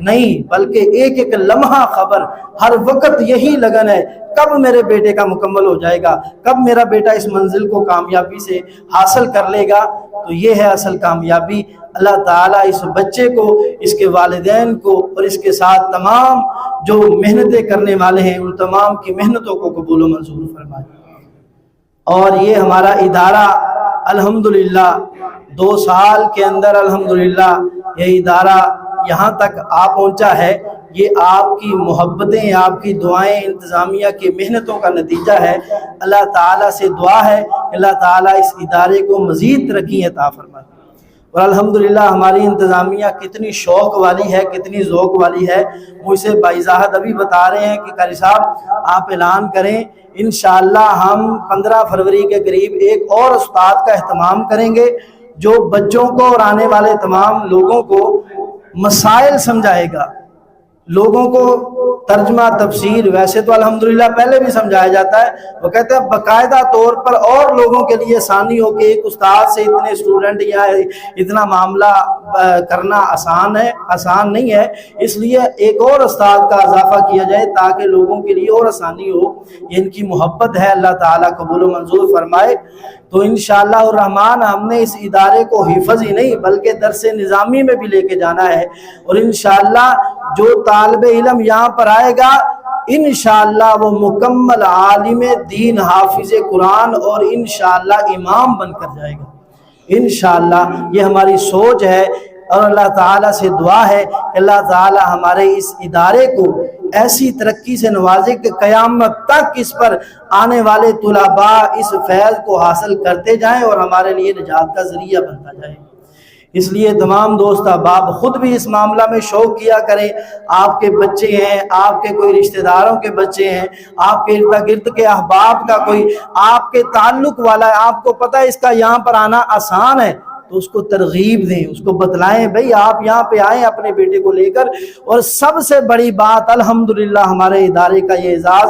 نہیں، بلکہ ایک ایک لمحہ خبر، ہر وقت یہی لگن ہے کب میرے بیٹے کا مکمل ہو جائے گا، کب میرا بیٹا اس منزل کو کامیابی سے حاصل کر لے گا. تو یہ ہے اصل کامیابی. اللہ تعالیٰ اس بچے کو، اس کے والدین کو اور اس کے ساتھ تمام جو محنتیں کرنے والے ہیں ان تمام کی محنتوں کو قبول و منظور فرمائے. اور یہ ہمارا ادارہ الحمدللہ 2 سال کے اندر الحمدللہ یہ ادارہ یہاں تک آ پہنچا ہے. یہ آپ کی محبتیں، آپ کی دعائیں، انتظامیہ کی محنتوں کا نتیجہ ہے. اللہ تعالیٰ سے دعا ہے کہ اللہ تعالیٰ اس ادارے کو مزید ترقی عطا فرمائے. اور الحمدللہ ہماری انتظامیہ کتنی شوق والی ہے، کتنی ذوق والی ہے. مجھ سے بھائی زاہد ابھی بتا رہے ہیں کہ قاری صاحب آپ اعلان کریں، انشاءاللہ ہم 15 فروری کے قریب ایک اور استاد کا اہتمام کریں گے جو بچوں کو اور آنے والے تمام لوگوں کو مسائل سمجھائے گا، لوگوں کو ترجمہ تفسیر. ویسے تو الحمدللہ پہلے بھی سمجھایا جاتا ہے، وہ کہتے ہیں باقاعدہ طور پر اور لوگوں کے لیے آسانی ہو کہ ایک استاد سے اتنے اسٹوڈنٹ یا اتنا معاملہ کرنا آسان نہیں ہے. اس لیے ایک اور استاد کا اضافہ کیا جائے تاکہ لوگوں کے لیے اور آسانی ہو. یہ ان کی محبت ہے، اللہ تعالیٰ قبول و منظور فرمائے. تو انشاءاللہ الرحمن ہم نے اس ادارے کو حفظ ہی نہیں بلکہ درس نظامی میں بھی لے کے جانا ہے. اور انشاءاللہ جو طالب علم یہاں پر آئے گا انشاءاللہ وہ مکمل عالم دین، حافظ قرآن اور انشاءاللہ امام بن کر جائے گا. انشاءاللہ یہ ہماری سوچ ہے. اور اللہ تعالیٰ سے دعا ہے کہ اللہ تعالیٰ ہمارے اس ادارے کو ایسی ترقی سے نوازے کہ قیامت تک اس پر آنے والے طلباء اس فیض کو حاصل کرتے جائیں اور ہمارے لیے نجات کا ذریعہ بنتا جائے. اس لیے تمام دوست احباب خود بھی اس معاملہ میں شوق کیا کریں. آپ کے بچے ہیں، آپ کے کوئی رشتہ داروں کے بچے ہیں، آپ کے ارد گرد کے احباب کا کوئی آپ کے تعلق والا ہے، آپ کو پتہ ہے اس کا یہاں پر آنا آسان ہے، تو اس کو ترغیب دیں، اس کو بتلائیں بھئی آپ یہاں پہ آئیں اپنے بیٹے کو لے کر. اور سب سے بڑی بات الحمدللہ ہمارے ادارے کا یہ اعزاز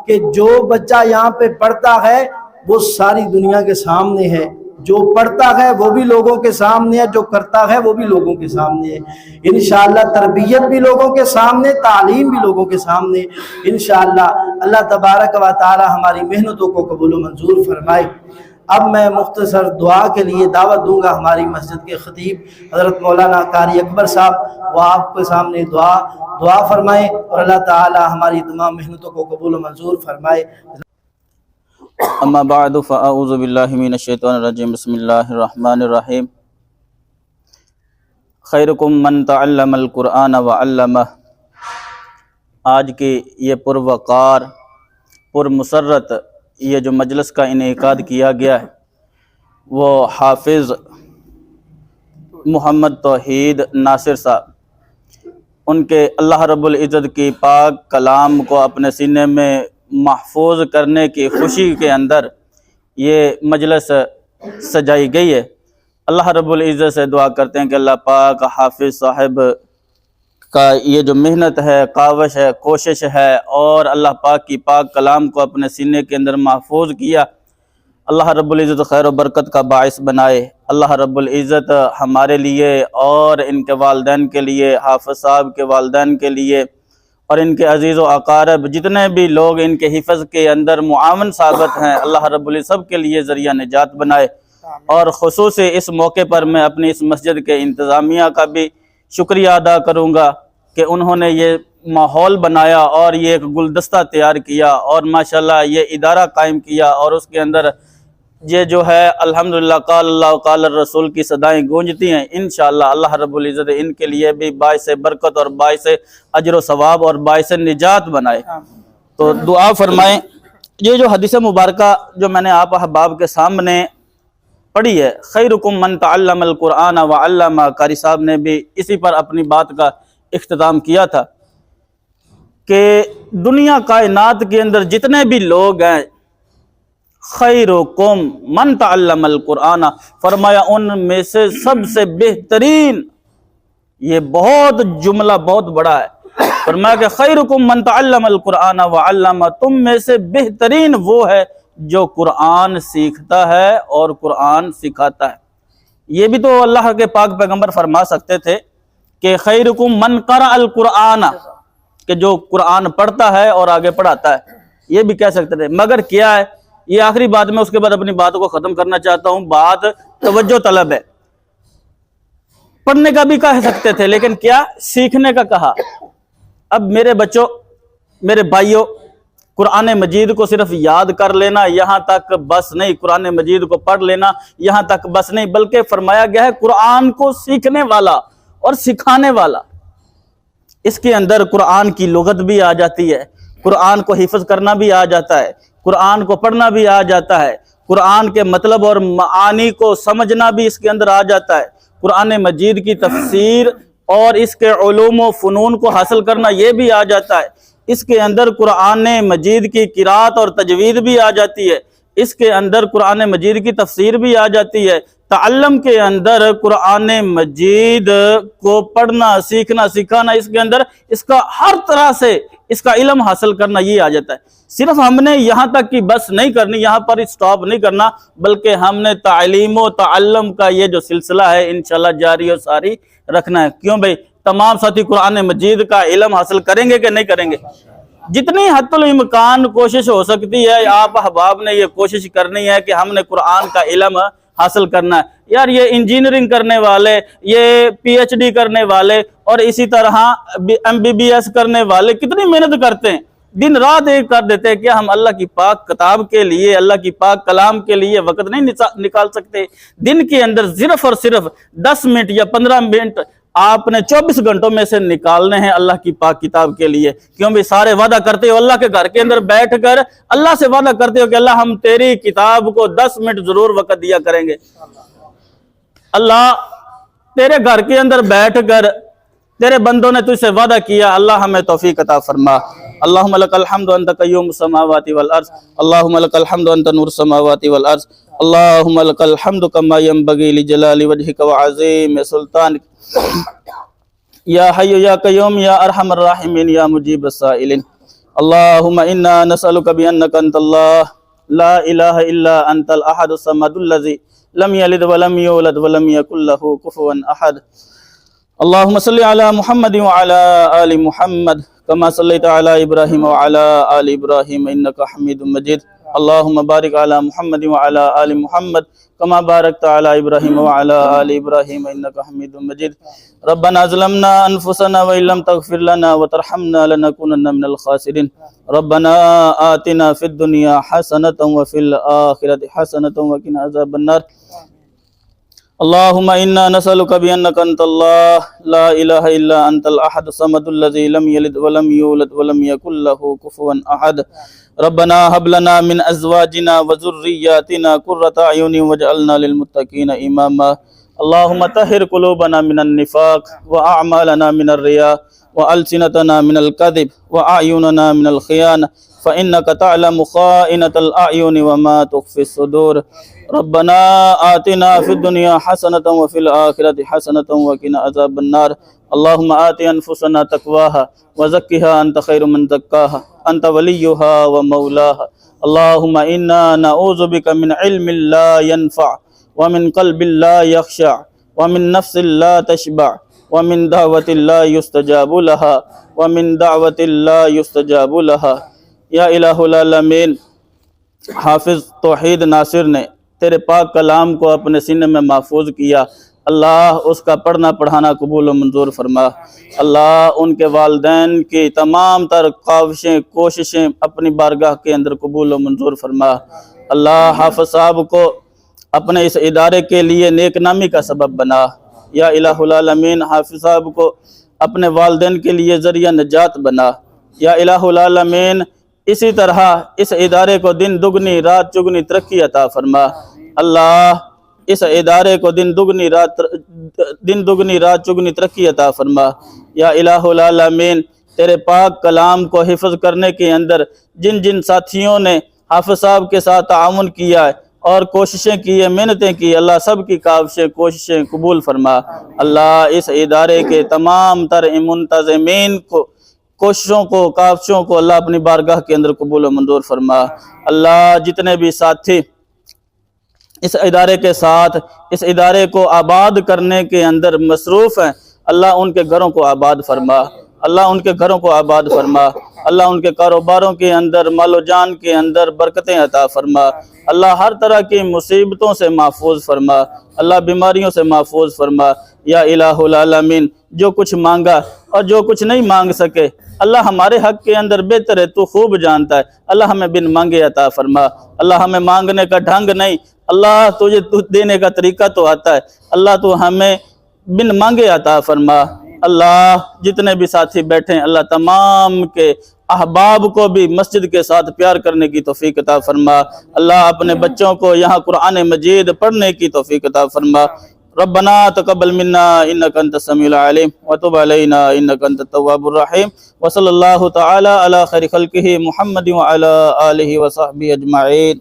کہ جو بچہ یہاں پہ پڑھتا ہے وہ ساری دنیا کے سامنے ہے. جو پڑھتا ہے وہ بھی لوگوں کے سامنے ہے، جو کرتا ہے وہ بھی لوگوں کے سامنے ہے. انشاءاللہ تربیت بھی لوگوں کے سامنے، تعلیم بھی لوگوں کے سامنے. انشاءاللہ اللہ تبارک و تعالی ہماری محنتوں کو قبول و منظور فرمائے. اب میں مختصر دعا کے لیے دعوت دوں گا ہماری مسجد کے خطیب حضرت مولانا قاری اکبر صاحب، وہ آپ کے سامنے دعا فرمائیں اور اللہ تعالی ہماری تمام محنتوں کو قبول و منظور فرمائے. اما بعد فاعوذ باللہ من الشیطان الرجیم بسم اللہ الرحمن الرحیم. خیرکم من تعلم القرآن وعلمہ. آج کے یہ پروقار پرمسرت یہ جو مجلس کا انعقاد کیا گیا ہے وہ حافظ محمد توحید ناصر صاحب، ان کے اللہ رب العزت کی پاک کلام کو اپنے سینے میں محفوظ کرنے کی خوشی کے اندر یہ مجلس سجائی گئی ہے۔ اللہ رب العزت سے دعا کرتے ہیں کہ اللہ پاک حافظ صاحب کا یہ جو محنت ہے، کاوش ہے، کوشش ہے، اور اللہ پاک کی پاک کلام کو اپنے سینے کے اندر محفوظ کیا، اللہ رب العزت خیر و برکت کا باعث بنائے۔ اللہ رب العزت ہمارے لیے اور ان کے والدین کے لیے، حافظ صاحب کے والدین کے لیے اور ان کے عزیز و اقارب جتنے بھی لوگ ان کے حفظ کے اندر معاون ثابت ہیں، اللہ رب العزت سب کے لیے ذریعہ نجات بنائے۔ اور خصوصی اس موقع پر میں اپنی اس مسجد کے انتظامیہ کا بھی شکریہ ادا کروں گا کہ انہوں نے یہ ماحول بنایا اور یہ ایک گلدستہ تیار کیا اور ماشاءاللہ یہ ادارہ قائم کیا، اور اس کے اندر یہ جو ہے الحمدللہ قال اللہ قال الرسول کی صدائیں گونجتی ہیں۔ انشاءاللہ اللہ رب العزت ان کے لیے بھی باعث برکت اور باعث اجر و ثواب اور باعث نجات بنائے۔ تو دعا فرمائیں۔ یہ جو حدیث مبارکہ جو میں نے آپ احباب کے سامنے پڑھی ہے، خیرکم من تعلم القرآن وعلمہ، قاری صاحب نے بھی اسی پر اپنی بات کا اختتام کیا تھا کہ دنیا کائنات کے اندر جتنے بھی لوگ ہیں، خیرکم من تعلم القرآن، فرمایا ان میں سے سب سے بہترین، یہ بہت جملہ بہت بڑا ہے، فرمایا کہ خیرکم من تعلم القرآن وعلمہ، تم میں سے بہترین وہ ہے جو قرآن سیکھتا ہے اور قرآن سکھاتا ہے۔ یہ بھی تو اللہ کے پاک پیغمبر فرما سکتے تھے کہ خیرکم من قرأ القرآن، کہ جو قرآن پڑھتا ہے اور آگے پڑھاتا ہے، یہ بھی کہہ سکتے تھے، مگر کیا ہے، یہ آخری بات میں اس کے بعد اپنی بات کو ختم کرنا چاہتا ہوں۔ بات توجہ طلب ہے، پڑھنے کا بھی کہہ سکتے تھے لیکن کیا، سیکھنے کا کہا۔ اب میرے بچوں، میرے بھائیوں، قرآن مجید کو صرف یاد کر لینا یہاں تک بس نہیں، قرآن مجید کو پڑھ لینا یہاں تک بس نہیں، بلکہ فرمایا گیا ہے قرآن کو سیکھنے والا اور سکھانے والا۔ اس کے اندر قرآن کی لغت بھی آ جاتی ہے، قرآن کو حفظ کرنا بھی آ جاتا ہے، قرآن کو پڑھنا بھی آ جاتا ہے، قرآن کے مطلب اور معانی کو سمجھنا بھی اس کے اندر آ جاتا ہے، قرآن مجید کی تفسیر اور اس کے علوم و فنون کو حاصل کرنا یہ بھی آ جاتا ہے۔ اس کے اندر قرآن مجید کی قرات اور تجوید بھی آ جاتی ہے، اس کے اندر قرآن مجید کی تفسیر بھی آ جاتی ہے۔ تعلم کے اندر قرآن مجید کو پڑھنا، سیکھنا، سکھانا، اس کے اندر اس کا ہر طرح سے اس کا علم حاصل کرنا یہ آ جاتا ہے۔ صرف ہم نے یہاں تک کی بس نہیں کرنی، یہاں پر اسٹاپ نہیں کرنا، بلکہ ہم نے تعلیم و تعلم کا یہ جو سلسلہ ہے انشاءاللہ جاری و ساری رکھنا ہے۔ کیوں بھئی، تمام ساتھی قرآن مجید کا علم حاصل کریں گے کہ نہیں کریں گے؟ جتنی حد الامکان کوشش ہو سکتی ہے، آپ احباب نے یہ کوشش کرنی ہے کہ ہم نے قرآن کا علم حاصل کرنا ہے۔ یار یہ انجینئرنگ کرنے والے، یہ پی ایچ ڈی کرنے والے اور اسی طرح ایم بی بی ایس کرنے والے کتنی محنت کرتے ہیں، دن رات ایک کر دیتے ہیں۔ کیا ہم اللہ کی پاک کتاب کے لیے، اللہ کی پاک کلام کے لیے وقت نہیں نکال سکتے؟ دن کے اندر صرف اور صرف 10 منٹ یا 15 منٹ آپ نے 24 گھنٹوں میں سے نکالنے ہیں اللہ کی پاک کتاب کے لیے۔ کیوں بھی سارے وعدہ کرتے ہو، اللہ کے گھر کے اندر بیٹھ کر اللہ سے وعدہ کرتے ہو کہ اللہ ہم تیری کتاب کو 10 منٹ ضرور وقت دیا کریں گے۔ اللہ تیرے گھر کے اندر بیٹھ کر تیرے بندوں نے تجھ سے وعدہ کیا، اللہ ہمیں توفیق عطا فرما۔ اللہم لک الحمد انت قیوم السماوات والارض، اللہم لک الحمد انت نور السماوات والارض، اللہم لک الحمد کما ینبغی لجلال وجہک وعظیم سلطانک، یا حی یا قیوم یا ارحم الراحمین یا مجیب السائلین۔ اللہم انا نسألک بانک انت اللہ لا الہ الا انت الاحد الصمد الذی لم یلد ولم یولد ولم یکن لہ کفوا احد۔ اللہم صلی علی محمد وعلی آل محمد کما صلیت علی ابراہیم وعلی آل ابراہیم انک حمید مجید۔ اللہم بارک علی محمد وعلی آل محمد کما بارکت علی ابراہیم وعلی آل ابراہیم انک حمید مجید۔ ربنا ظلمنا انفسنا وان لم تغفر لنا وترحمنا لنکونن من الخاسرین۔ ربنا آتنا فی الدنیا حسنۃ وفی الآخرۃ حسنۃ وقنا عذاب النار۔ اللہم انا نسألک بانک انت اللہ لا الہ الا انت الاحد الصمد الذی لم یلد ولم یولد ولم یکن لہ کفوا احد۔ ربنا هب لنا من ازواجنا وذریاتنا قرۃ اعین واجعلنا للمتقین اماما۔ اللهم طهر قلوبنا من النفاق وأعمالنا من الرياء وألسنتنا من الكذب وأعيننا من الخيانة فإنك تعلم خائنة الأعين وما تخفي الصدور. ربنا آتنا في الدنيا حسنة وفي الآخرة حسنة وقنا عذاب النار. اللهم آت أنفسنا تقواها وزكها أنت خير من زكاها أنت وليها ومولاها. اللهم إنا نعوذ بك من علم لا ينفع ومن قلب لا يخشع ومن نفس لا تشبع ومن دعوة لا يستجاب لها ومن دعوة لا يستجاب لها. یا الہ العالمین، حافظ توحید ناصر نے تیرے پاک کلام کو اپنے سینے میں محفوظ کیا، اللہ اس کا پڑھنا پڑھانا قبول و منظور فرما۔ اللہ ان کے والدین کی تمام تر کاوشیں کوششیں اپنی بارگاہ کے اندر قبول و منظور فرما۔ اللہ حافظ صاحب کو اپنے اس ادارے کے لیے نیک نامی کا سبب بنا۔ یا الہ العالمین، حافظ صاحب کو اپنے والدین کے لیے ذریعہ نجات بنا۔ یا الہ العالمین، اسی طرح اس ادارے کو دن دگنی رات چگنی ترقی عطا فرما۔ اللہ اس ادارے کو دن دگنی رات چگنی ترقی عطا فرما۔ یا الہ العالمین، تیرے پاک کلام کو حفظ کرنے کے اندر جن جن ساتھیوں نے حافظ صاحب کے ساتھ تعاون کیا ہے اور کوششیں کی ہے، محنتیں کی، اللہ سب کی کاوشیں کوششیں قبول فرما۔ اللہ اس ادارے کے تمام تر منتظمین کو کوششوں کو کاوشوں کو اللہ اپنی بارگاہ کے اندر قبول و منظور فرما۔ اللہ جتنے بھی ساتھی اس ادارے کے ساتھ اس ادارے کو آباد کرنے کے اندر مصروف ہیں، اللہ ان کے گھروں کو آباد فرما۔ اللہ ان کے گھروں کو آباد فرما۔ اللہ ان کے کاروباروں کے اندر مال و جان کے اندر برکتیں عطا فرما۔ اللہ ہر طرح کی مصیبتوں سے محفوظ فرما۔ اللہ بیماریوں سے محفوظ فرما۔ یا الہ العالمین، جو کچھ مانگا اور جو کچھ نہیں مانگ سکے، اللہ ہمارے حق کے اندر بہتر ہے، تو خوب جانتا ہے، اللہ ہمیں بن مانگے عطا فرما۔ اللہ ہمیں مانگنے کا ڈھنگ نہیں، اللہ تجھے دینے کا طریقہ تو آتا ہے، اللہ تو ہمیں بن مانگے عطا فرما۔ اللہ جتنے بھی ساتھی بیٹھے ہیں، اللہ تمام کے احباب کو بھی مسجد کے ساتھ پیار کرنے کی توفیق عطا فرما۔ اللہ اپنے بچوں کو یہاں قرآن مجید پڑھنے کی توفیق عطا فرما۔ ربنا تقبل منا انك انت السميع العليم وتب علينا انك انت التواب الرحيم وصلى الله تعالى على خير خلقه محمد وعلى آله وصحبه اجمعين.